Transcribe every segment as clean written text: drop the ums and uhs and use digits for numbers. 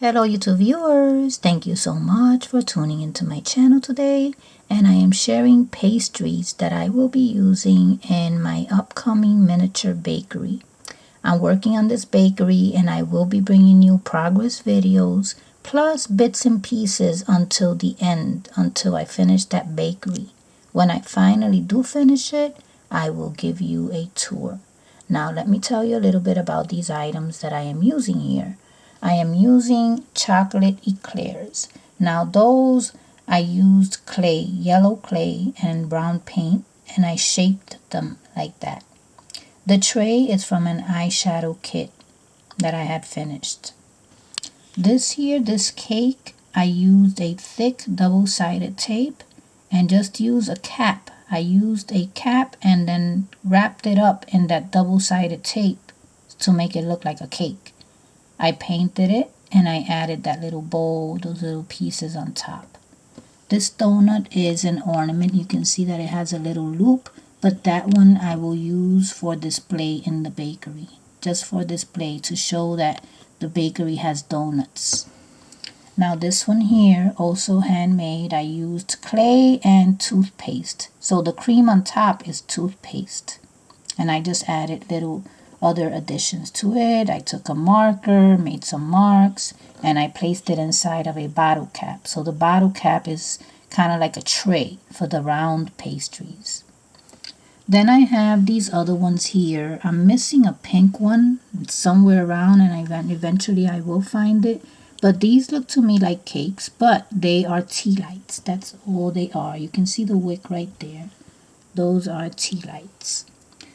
Hello YouTube viewers, thank you so much for tuning into my channel today, and I am sharing pastries that I will be using in my upcoming miniature bakery. I'm working on this bakery and I will be bringing you progress videos plus bits and pieces until the end, until I finish that bakery. When I finally do finish it, I will give you a tour. Now let me tell you a little bit about these items that I am using here. I am using chocolate eclairs. Now those I used clay, yellow clay and brown paint, and I shaped them like that. The tray is from an eyeshadow kit that I had finished. This cake, I used a thick double-sided tape and just used a cap. I used a cap and then wrapped it up in that double-sided tape to make it look like a cake. I painted it and I added that little bowl, those little pieces on top. This donut is an ornament. You can see that it has a little loop, but that one I will use for display in the bakery. Just for display to show that the bakery has donuts. Now this one here, also handmade. I used clay and toothpaste. So the cream on top is toothpaste. And I just added little other additions to it. I took a marker, made some marks, and I placed it inside of a bottle cap. So the bottle cap is kind of like a tray for the round pastries. Then I have these other ones here. I'm missing a pink one. It's somewhere around, and eventually I will find it. But these look to me like cakes, but they are tea lights. That's all they are. You can see the wick right there. Those are tea lights.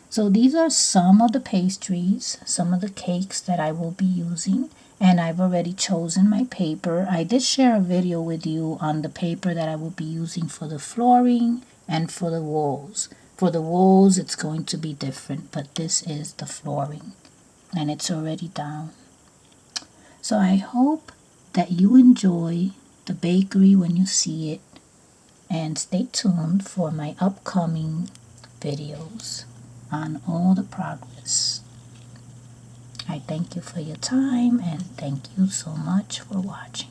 So these are some of the pastries, some of the cakes that I will be using, and I've already chosen my paper. I did share a video with you on the paper that I will be using for the flooring and for the walls. For the walls, it's going to be different, but this is the flooring, and it's already down. So I hope that you enjoy the bakery when you see it, and stay tuned for my upcoming videos on all the progress. I thank you for your time and thank you so much for watching.